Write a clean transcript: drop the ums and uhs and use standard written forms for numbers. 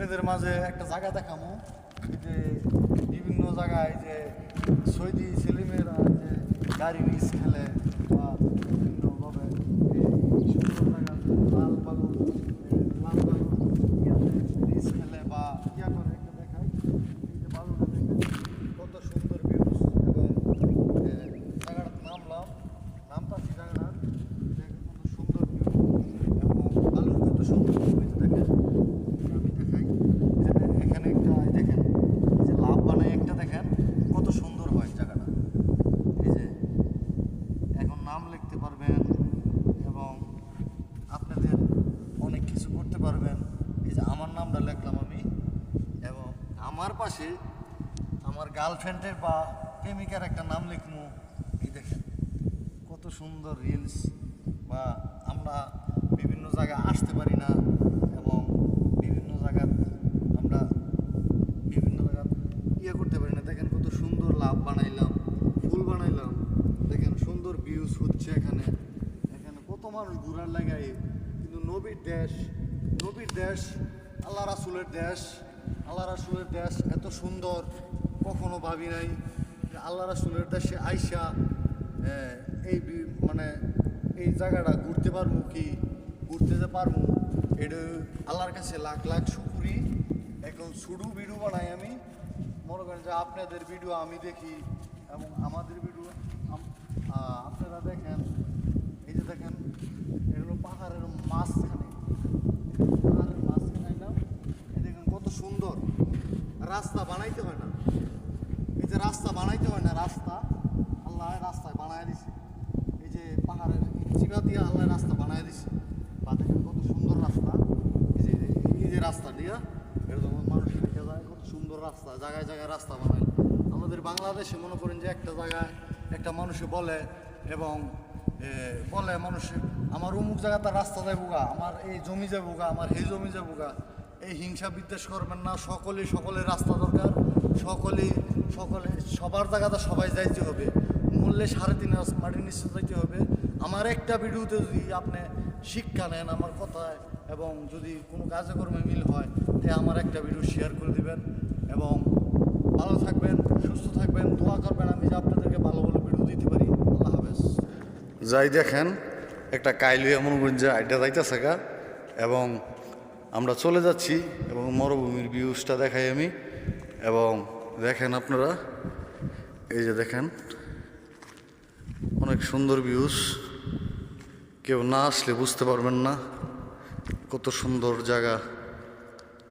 এদের মাঝে একটা জায়গা দেখামো যে বিভিন্ন জায়গায় যে সৌদি ছেলেমেয়েরা যে গাড়ি রেস খেলে বা বিভিন্নভাবে এই সুন্দর জায়গা লাল বালু ইয়াতে রেস খেলে বা ইয়া করে একটা দেখায় এই যে বালুটা দেখে কত সুন্দর ভিউজ এবং জায়গাটার নামলাম নামতাছি জায়গাটার দেখে কত সুন্দর ভিউ এবং বালুর কত সুন্দর দেখে এখানে একটা দেখেন এই যে লাভ বানায় একটা দেখেন কত সুন্দর হয় জায়গাটা। এই যে এখন নাম লিখতে পারবেন এবং আপনাদের অনেক কিছু করতে পারবেন। এই যে আমার নামটা লিখলাম আমি এবং আমার পাশে আমার গার্লফ্রেন্ডের বা প্রেমিকার একটা নাম লিখবো। এই দেখেন কত সুন্দর রিলস বা আমরা বিভিন্ন জায়গায় আসতে পারি না এবং বিভিন্ন জায়গায় আমরা বিভিন্ন জায়গা ইয়ে করতে পারি না। দেখেন কত সুন্দর লাভ বানাইলাম, ফুল বানাইলাম, দেখেন সুন্দর ভিউজ হচ্ছে এখানে। এখানে কত মানুষ ঘুরার লাগাই কিন্তু নবীর দেশ আল্লাহ রাসুলের দেশ এত সুন্দর কখনো ভাবি নাই যে আল্লাহ রাসুলের দেশে আইসা এই মানে এই জায়গাটা ঘুরতে পারবো কি ঘুরতে যে পারবো এটা আল্লাহর কাছে লাখ লাখ শুকরি। এখন শুডু ভিডিও বানাই আমি, মনে করেন যে আপনাদের ভিডিও আমি দেখি এবং আমাদের ভিডিও আপনারা দেখেন। এই যে দেখেন এগুলো পাহাড়ের মাঝখানে আইলাম। এই দেখেন কত সুন্দর রাস্তা বানাইতে হয় না, এই যে রাস্তা বানাইতে হয় না, রাস্তা আল্লাহ রাস্তায় বানায় দিছে। এই যে পাহাড়ের চিবা দিয়ে আল্লাহ রাস্তা বানায় দিছে বা দেখেন কত সুন্দর রাস্তা। এই যে রাস্তা দিয়া এরকম মানুষ দেখে যায় কত সুন্দর রাস্তা, জায়গায় জায়গায় রাস্তা বানায়। আমাদের বাংলাদেশে মনে করেন যে একটা জায়গায় একটা মানুষে বলে এবং বলে মানুষে আমার অমুক জায়গাতে রাস্তা যাবো গা, আমার এই জমি যাবো গা, আমার এই জমি যাবো গা। এই হিংসা বিদ্বেষ করবেন না, সকলের রাস্তা দরকার, সকলে সবার জায়গাতে সবাই যাইতে হবে। মূল্যে 3.5 মাটির নিচে যাইতে হবে। আমার একটা ভিডিওতে যদি আপনি শিক্ষা নেন আমার কথায় এবং যদি কোনো কাজে কর্মে মিল হয় তাই আমার একটা ভিডিও শেয়ার করে দিবেন এবং ভালো থাকবেন, সুস্থ থাকবেন, দোয়া করবেন আমি যে আপনাদেরকে ভালো ভালো ভিডিও দিতে পারি। আল্লাহ হাফেজ। যাই দেখেন একটা কাইলু এমন যে আইডা যাইতেছে গা এবং আমরা চলে যাচ্ছি এবং মরুভূমির ভিউজটা দেখাই আমি এবং দেখেন আপনারা এই যে দেখেন অনেক সুন্দর ভিউজ, কেউ না আসলে বুঝতে পারবেন না কত সুন্দর জায়গা।